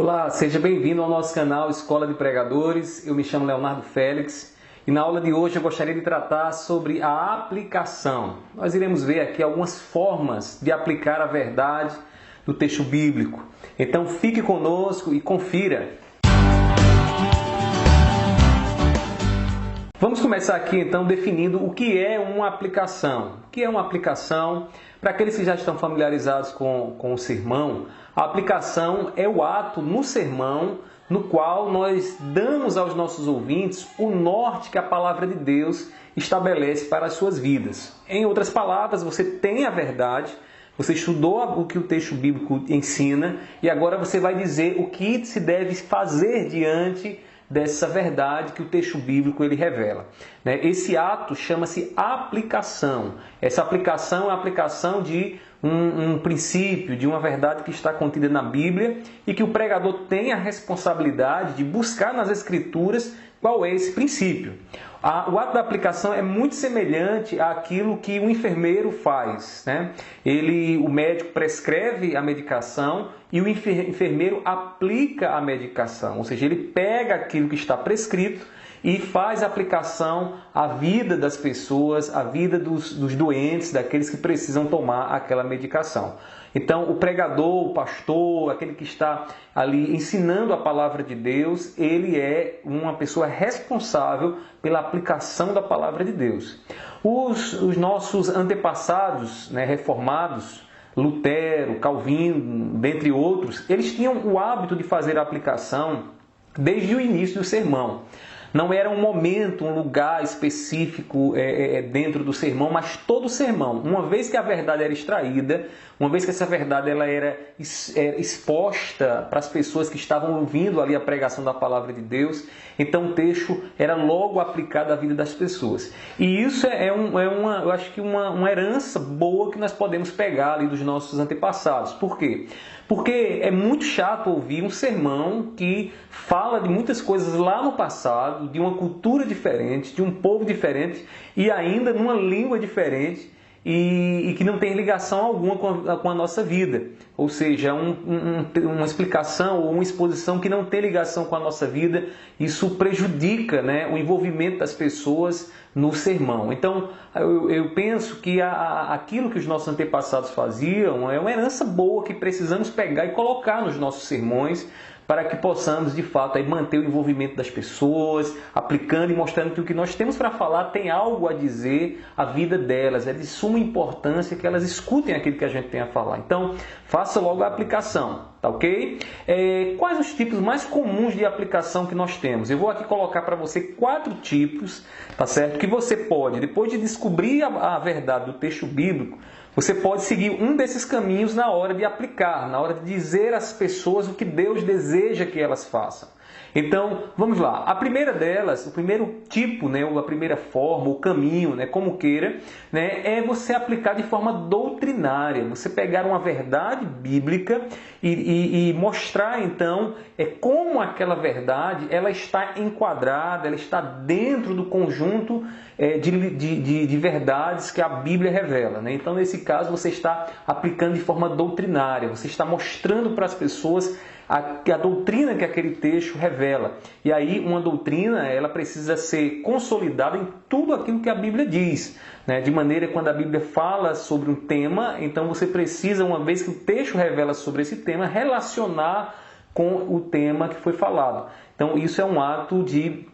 Olá, seja bem-vindo ao nosso canal Escola de Pregadores. Eu me chamo Leonardo Félix e na aula de hoje eu gostaria de tratar sobre a aplicação. Nós iremos ver aqui algumas formas de aplicar a verdade do texto bíblico. Então fique conosco e confira. Vamos começar aqui então definindo o que é uma aplicação. O que é uma aplicação? Para aqueles que já estão familiarizados com o sermão, a aplicação é o ato no sermão no qual nós damos aos nossos ouvintes o norte que a palavra de Deus estabelece para as suas vidas. Em outras palavras, você tem a verdade, você estudou o que o texto bíblico ensina e agora você vai dizer o que se deve fazer diante dessa verdade que o texto bíblico ele revela. Esse ato chama-se aplicação. Essa aplicação é a aplicação de um princípio, de uma verdade que está contida na Bíblia e que o pregador tem a responsabilidade de buscar nas Escrituras qual é esse princípio. O ato da aplicação é muito semelhante àquilo que o enfermeiro faz. O médico prescreve a medicação e o enfermeiro aplica a medicação. Ou seja, ele pega aquilo que está prescrito e faz a aplicação à vida das pessoas, à vida dos doentes, daqueles que precisam tomar aquela medicação. Então, o pregador, o pastor, aquele que está ali ensinando a palavra de Deus, ele é uma pessoa responsável pela aplicação da palavra de Deus. Os nossos antepassados, reformados, Lutero, Calvino, dentre outros, eles tinham o hábito de fazer a aplicação desde o início do sermão. Não era um momento, um lugar específico dentro do sermão, mas todo o sermão. Uma vez que a verdade era extraída, uma vez que essa verdade ela era exposta para as pessoas que estavam ouvindo ali a pregação da palavra de Deus, então o texto era logo aplicado à vida das pessoas. E isso eu acho que uma herança boa que nós podemos pegar ali dos nossos antepassados. Por quê? Porque é muito chato ouvir um sermão que fala de muitas coisas lá no passado, de uma cultura diferente, de um povo diferente e ainda numa língua diferente e que não tem ligação alguma com a nossa vida. Ou seja, uma explicação ou uma exposição que não tem ligação com a nossa vida, isso prejudica o envolvimento das pessoas no sermão. Então, eu penso que aquilo que os nossos antepassados faziam é uma herança boa que precisamos pegar e colocar nos nossos sermões para que possamos, de fato, manter o envolvimento das pessoas, aplicando e mostrando que o que nós temos para falar tem algo a dizer à vida delas. É de suma importância que elas escutem aquilo que a gente tem a falar. Então, faça logo a aplicação, tá ok? Quais os tipos mais comuns de aplicação que nós temos? Eu vou aqui colocar para você 4 tipos, tá certo? Que você pode, depois de descobrir a verdade do texto bíblico, você pode seguir um desses caminhos na hora de aplicar, na hora de dizer às pessoas o que Deus deseja que elas façam. Então, vamos lá. A primeira delas, o primeiro tipo, a primeira forma, o caminho, como queira, é você aplicar de forma doutrinária. Você pegar uma verdade bíblica e mostrar, então, como aquela verdade ela está enquadrada, ela está dentro do conjunto de verdades que a Bíblia revela. Então, nesse caso, você está aplicando de forma doutrinária. Você está mostrando para as pessoas a doutrina que aquele texto revela. E aí uma doutrina ela precisa ser consolidada em tudo aquilo que a Bíblia diz. De maneira que quando a Bíblia fala sobre um tema, então você precisa, uma vez que o texto revela sobre esse tema, relacionar com o tema que foi falado. Então isso é um ato de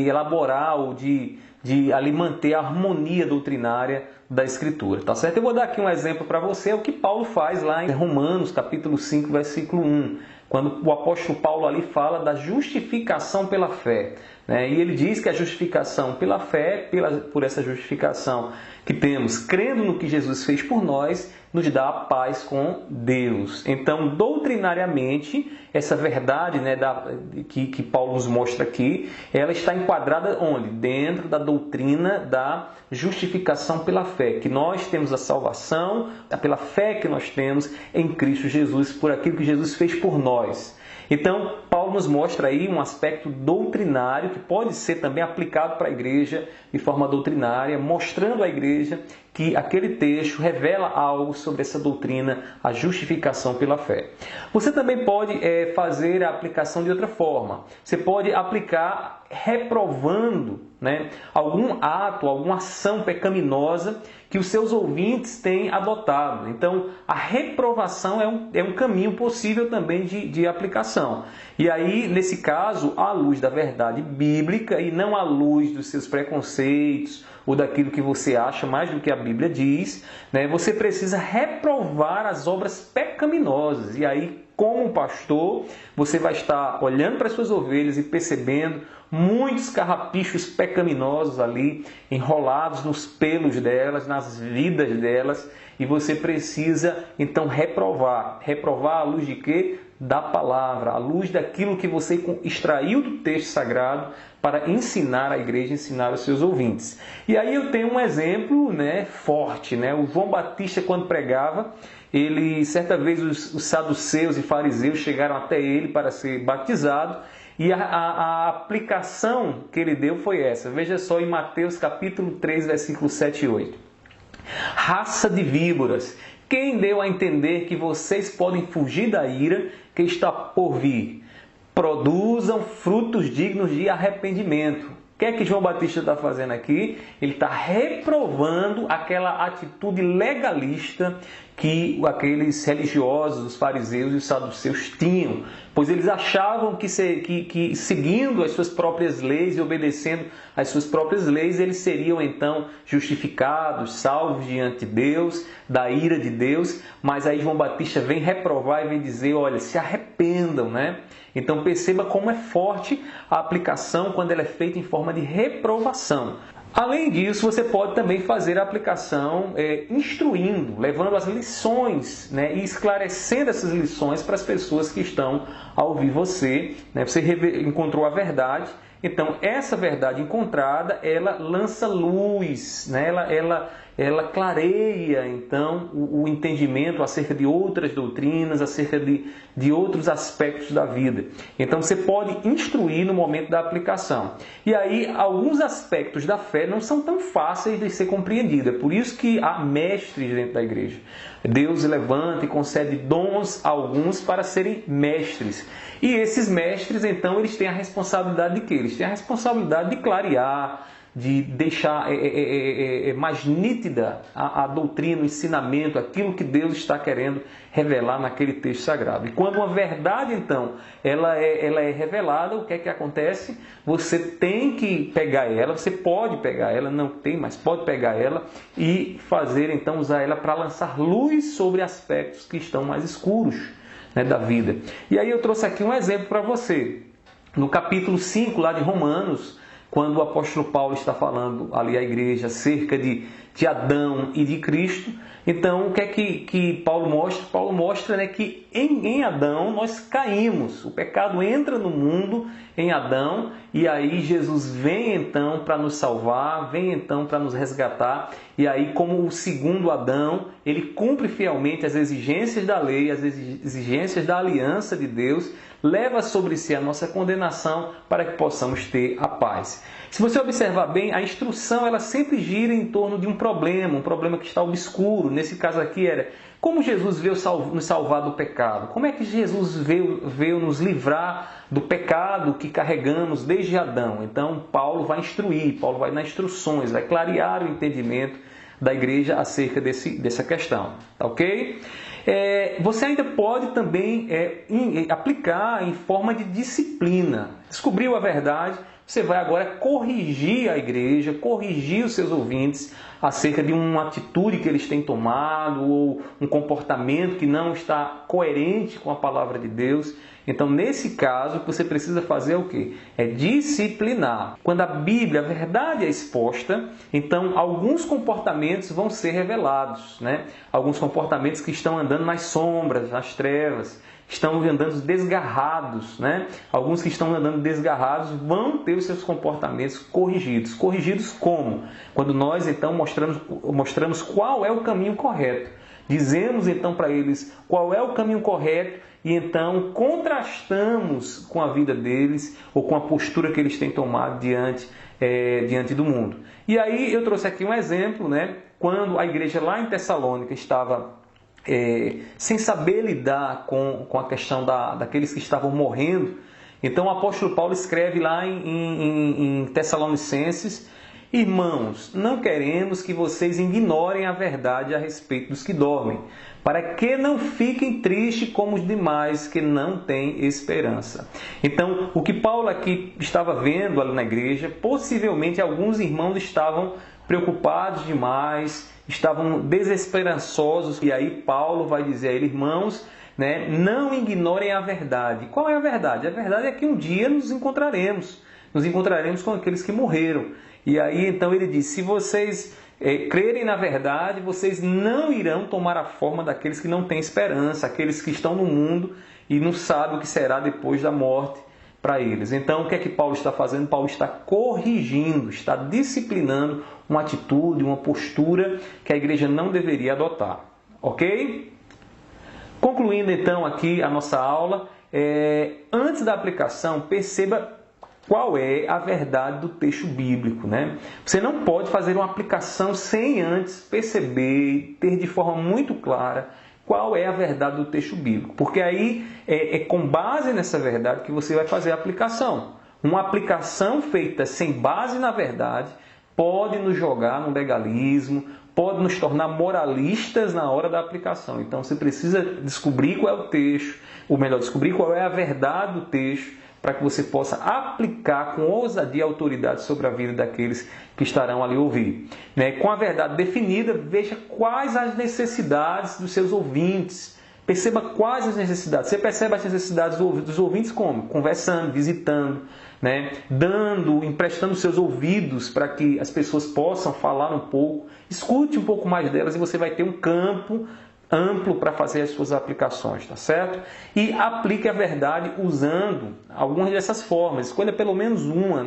elaborar ou de ali manter a harmonia doutrinária da Escritura, tá certo? Eu vou dar aqui um exemplo para você, o que Paulo faz lá em Romanos, capítulo 5, versículo 1, quando o apóstolo Paulo ali fala da justificação pela fé. E ele diz que a justificação pela fé, por essa justificação que temos, crendo no que Jesus fez por nós, nos dá a paz com Deus. Então, doutrinariamente, essa verdade que Paulo nos mostra aqui, ela está enquadrada onde? Dentro da doutrina da justificação pela fé. fé, que nós temos a salvação, pela fé que nós temos em Cristo Jesus, por aquilo que Jesus fez por nós. Então, Paulo nos mostra aí um aspecto doutrinário que pode ser também aplicado para a igreja de forma doutrinária, mostrando à igreja que aquele texto revela algo sobre essa doutrina, a justificação pela fé. Você também pode fazer a aplicação de outra forma. Você pode aplicar reprovando, algum ato, alguma ação pecaminosa que os seus ouvintes têm adotado. Então, a reprovação é um caminho possível também de aplicação. E aí, nesse caso, à luz da verdade bíblica e não à luz dos seus preconceitos ou daquilo que você acha mais do que a Bíblia diz, você precisa reprovar as obras pecaminosas. E aí, como pastor, você vai estar olhando para as suas ovelhas e percebendo muitos carrapichos pecaminosos ali, enrolados nos pelos delas, nas vidas delas, e você precisa então reprovar. Reprovar à luz de quê? Da palavra, à luz daquilo que você extraiu do texto sagrado para ensinar a igreja, ensinar os seus ouvintes. E aí eu tenho um exemplo forte. O João Batista, quando pregava, certa vez os saduceus e fariseus chegaram até ele para ser batizado, e a aplicação que ele deu foi essa. Veja só em Mateus capítulo 3, versículos 7 e 8. Raça de víboras, quem deu a entender que vocês podem fugir da ira que está por vir? Produzam frutos dignos de arrependimento. O que é que João Batista está fazendo aqui? Ele está reprovando aquela atitude legalista que aqueles religiosos, os fariseus e os saduceus tinham, pois eles achavam que seguindo as suas próprias leis e obedecendo às suas próprias leis, eles seriam então justificados, salvos diante de Deus, da ira de Deus. Mas aí João Batista vem reprovar e vem dizer, olha, se arrependam, Então perceba como é forte a aplicação quando ela é feita em forma de reprovação. Além disso, você pode também fazer a aplicação instruindo, levando as lições e esclarecendo essas lições para as pessoas que estão a ouvir você. Você encontrou a verdade, então essa verdade encontrada, ela lança luz, ela clareia então o entendimento acerca de outras doutrinas, acerca de outros aspectos da vida. Então você pode instruir no momento da aplicação. E aí alguns aspectos da fé não são tão fáceis de ser compreendidos. É por isso que há mestres dentro da igreja. Deus levanta e concede dons a alguns para serem mestres. E esses mestres, então, eles têm a responsabilidade de quê? Eles têm a responsabilidade de clarear, de deixar mais nítida a doutrina, o ensinamento, aquilo que Deus está querendo revelar naquele texto sagrado. E quando uma verdade, então, ela é revelada, o que é que acontece? Você tem que pegar ela, você pode pegar ela, não tem, mas pode pegar ela e fazer, então, usar ela para lançar luz sobre aspectos que estão mais escuros da vida. E aí eu trouxe aqui um exemplo para você. No capítulo 5 lá de Romanos, quando o apóstolo Paulo está falando ali à igreja acerca de Adão e de Cristo, então o que é que Paulo mostra? Paulo mostra que em Adão nós caímos, o pecado entra no mundo em Adão, e aí Jesus vem então para nos salvar, vem então para nos resgatar, e aí como o segundo Adão, ele cumpre fielmente as exigências da lei, as exigências da aliança de Deus, leva sobre si a nossa condenação para que possamos ter a paz. Se você observar bem, a instrução ela sempre gira em torno de um problema que está obscuro. Nesse caso aqui era como Jesus veio nos salvar do pecado. Como é que Jesus veio nos livrar do pecado que carregamos desde Adão? Então Paulo vai instruir, Paulo vai dar instruções, vai clarear o entendimento da igreja acerca dessa questão. Tá ok? Você ainda pode também aplicar em forma de disciplina. Descobriu a verdade, você vai agora corrigir a igreja, corrigir os seus ouvintes acerca de uma atitude que eles têm tomado ou um comportamento que não está coerente com a palavra de Deus. Então, nesse caso, o que você precisa fazer é o quê? É disciplinar. Quando a Bíblia, a verdade é exposta, então alguns comportamentos vão ser revelados, Alguns comportamentos que estão andando nas sombras, nas trevas, estão andando desgarrados, né? Alguns que estão andando desgarrados vão ter os seus comportamentos corrigidos. Corrigidos como? Quando nós então mostramos qual é o caminho correto. Dizemos então para eles qual é o caminho correto e então contrastamos com a vida deles ou com a postura que eles têm tomado diante do mundo. E aí eu trouxe aqui um exemplo, né? Quando a igreja lá em Tessalônica estava sem saber lidar com a questão daqueles que estavam morrendo, então o apóstolo Paulo escreve lá em Tessalonicenses: irmãos, não queremos que vocês ignorem a verdade a respeito dos que dormem, para que não fiquem tristes como os demais que não têm esperança. Então, o que Paulo aqui estava vendo ali na igreja, possivelmente alguns irmãos estavam preocupados demais, estavam desesperançosos, e aí Paulo vai dizer a ele: irmãos, né, não ignorem a verdade. Qual é a verdade? A verdade é que um dia nos encontraremos com aqueles que morreram. E aí então ele diz: se vocês crerem na verdade, vocês não irão tomar a forma daqueles que não têm esperança, aqueles que estão no mundo e não sabem o que será depois da morte para eles. Então o que é que Paulo está fazendo? Paulo está corrigindo, está disciplinando uma atitude, uma postura que a igreja não deveria adotar. Ok? Concluindo então aqui a nossa aula, antes da aplicação, perceba qual é a verdade do texto bíblico, né? Você não pode fazer uma aplicação sem antes perceber, ter de forma muito clara qual é a verdade do texto bíblico. Porque aí é com base nessa verdade que você vai fazer a aplicação. Uma aplicação feita sem base na verdade pode nos jogar no legalismo, pode nos tornar moralistas na hora da aplicação. Então você precisa descobrir qual é o texto, ou melhor, descobrir qual é a verdade do texto, para que você possa aplicar com ousadia e autoridade sobre a vida daqueles que estarão ali ouvir. Com a verdade definida, veja quais as necessidades dos seus ouvintes. Perceba quais as necessidades. Você percebe as necessidades dos ouvintes como? Conversando, visitando, emprestando seus ouvidos para que as pessoas possam falar um pouco. Escute um pouco mais delas e você vai ter um campo amplo para fazer as suas aplicações, tá certo? E aplique a verdade usando algumas dessas formas. Escolha pelo menos uma,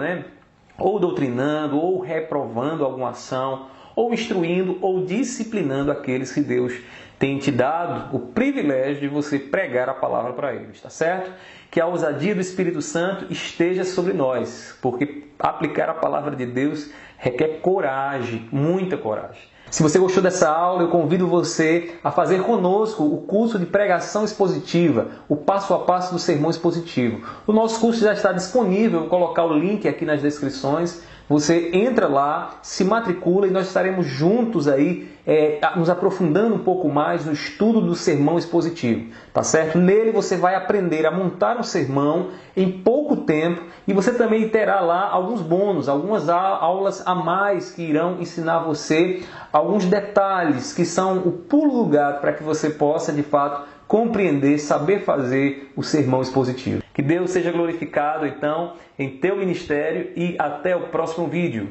Ou doutrinando, ou reprovando alguma ação, ou instruindo, ou disciplinando aqueles que Deus tem te dado o privilégio de você pregar a palavra para eles, tá certo? Que a ousadia do Espírito Santo esteja sobre nós, porque aplicar a palavra de Deus requer coragem, muita coragem. Se você gostou dessa aula, eu convido você a fazer conosco o curso de pregação expositiva, o passo a passo do sermão expositivo. O nosso curso já está disponível, vou colocar o link aqui nas descrições. Você entra lá, se matricula e nós estaremos juntos aí, nos aprofundando um pouco mais no estudo do sermão expositivo, tá certo? Nele você vai aprender a montar um sermão em pouco tempo e você também terá lá alguns bônus, algumas aulas a mais que irão ensinar você alguns detalhes que são o pulo do gato para que você possa, de fato, compreender, saber fazer o sermão expositivo. Que Deus seja glorificado, então, em teu ministério e até o próximo vídeo.